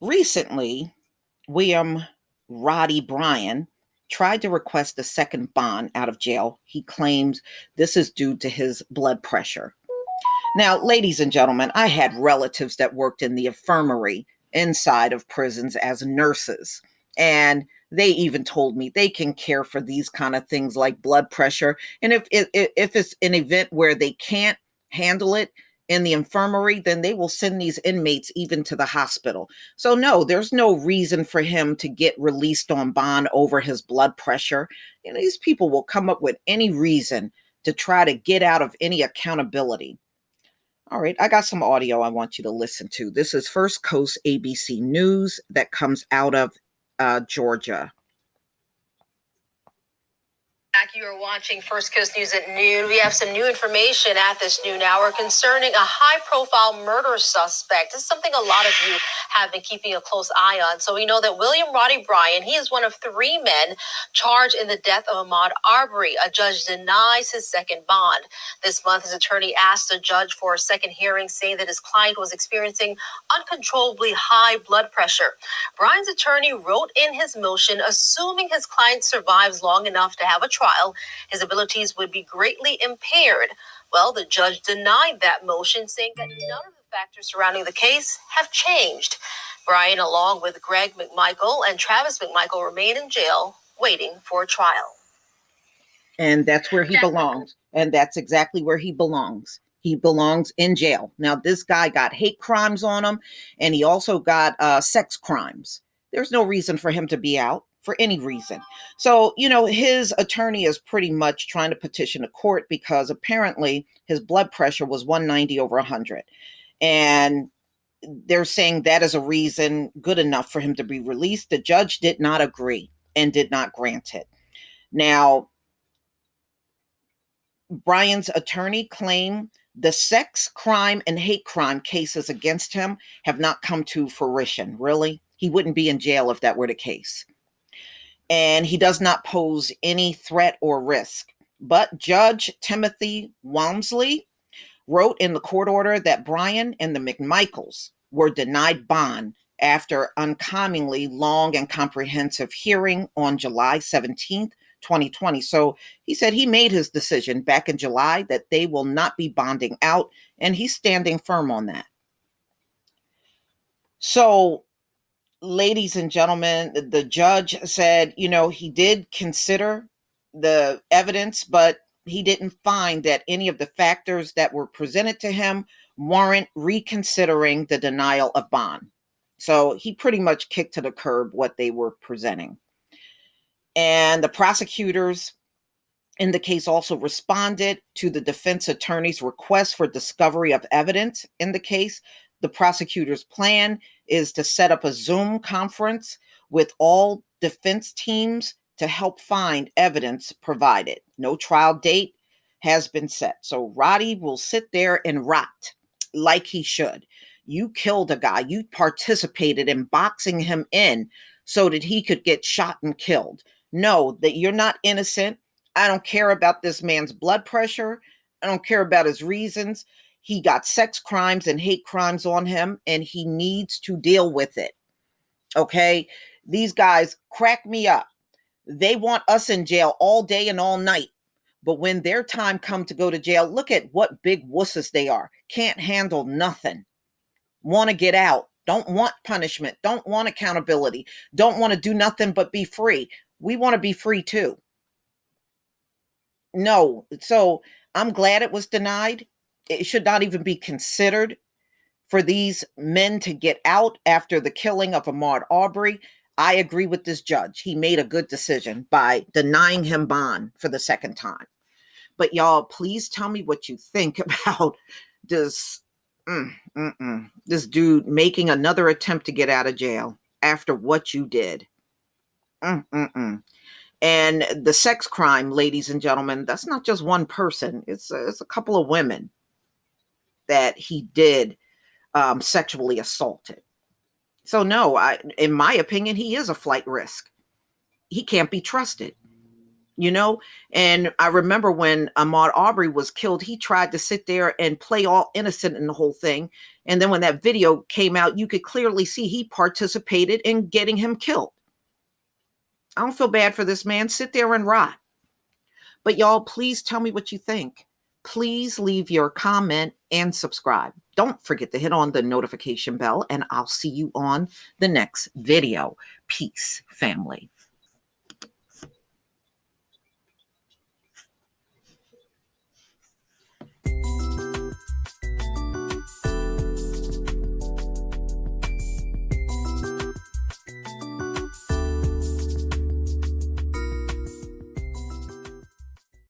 Recently, William Roddy Bryan tried to request a second bond out of jail. He claims this is due to his blood pressure. Now, ladies and gentlemen, I had relatives that worked in the infirmary inside of prisons as nurses. And they even told me they can care for these kind of things like blood pressure. And if it's an event where they can't handle it in the infirmary, then they will send these inmates even to the hospital. So no, there's no reason for him to get released on bond over his blood pressure. You know, these people will come up with any reason to try to get out of any accountability. All right, I got some audio I want you to listen to. This is First Coast ABC News that comes out of Georgia. You are watching First Coast News at noon. We have some new information at this noon hour concerning a high-profile murder suspect. This is something a lot of you have been keeping a close eye on. So we know that William Roddy Bryan, he is one of three men charged in the death of Ahmaud Arbery. A judge denies his second bond. This month, his attorney asked the judge for a second hearing, saying that his client was experiencing uncontrollably high blood pressure. Bryan's attorney wrote in his motion, assuming his client survives long enough to have a trial, his abilities would be greatly impaired. Well, the judge denied that motion, saying that none of the factors surrounding the case have changed. Bryan, along with Greg McMichael and Travis McMichael, remain in jail waiting for a trial. And that's where he belongs. And that's exactly where he belongs. He belongs in jail. Now, this guy got hate crimes on him, and he also got sex crimes. There's no reason for him to be out for any reason. So, you know, his attorney is pretty much trying to petition the court because apparently his blood pressure was 190 over 100. And they're saying that is a reason good enough for him to be released. The judge did not agree and did not grant it. Now, Bryan's attorney claimed the sex crime and hate crime cases against him have not come to fruition. Really? He wouldn't be in jail if that were the case. And he does not pose any threat or risk. But Judge Timothy Walmsley wrote in the court order that Bryan and the McMichaels were denied bond after uncommonly long and comprehensive hearing on July 17th, 2020. So he said he made his decision back in July that they will not be bonding out, and he's standing firm on that. So, ladies and gentlemen, the judge said, you know, he did consider the evidence, but he didn't find that any of the factors that were presented to him warrant reconsidering the denial of bond. So he pretty much kicked to the curb what they were presenting. And the prosecutors in the case also responded to the defense attorney's request for discovery of evidence in the case. The prosecutor's plan is to set up a Zoom conference with all defense teams to help find evidence provided. No trial date has been set. So Roddy will sit there and rot like he should. You killed a guy. You participated in boxing him in so that he could get shot and killed. Know that you're not innocent. I don't care about this man's blood pressure. I don't care about his reasons. He got sex crimes and hate crimes on him, and he needs to deal with it. Okay? These guys crack me up. They want us in jail all day and all night. But when their time comes to go to jail, look at what big wusses they are. Can't handle nothing. Want to get out. Don't want punishment. Don't want accountability. Don't want to do nothing but be free. We want to be free too. No. So I'm glad it was denied. It should not even be considered for these men to get out after the killing of Ahmaud Arbery. I agree with this judge. He made a good decision by denying him bond for the second time. But y'all, please tell me what you think about this this dude making another attempt to get out of jail after what you did. And the sex crime, ladies and gentlemen, that's not just one person. It's a couple of women that he did sexually assaulted. So no, in my opinion, he is a flight risk. He can't be trusted. you know? And I remember when Ahmaud Arbery was killed, he tried to sit there and play all innocent in the whole thing. And then when that video came out, you could clearly see he participated in getting him killed. I don't feel bad for this man. Sit there and rot. But y'all, please tell me what you think. Please leave your comment and subscribe. Don't forget to hit on the notification bell, and I'll see you on the next video. Peace, family.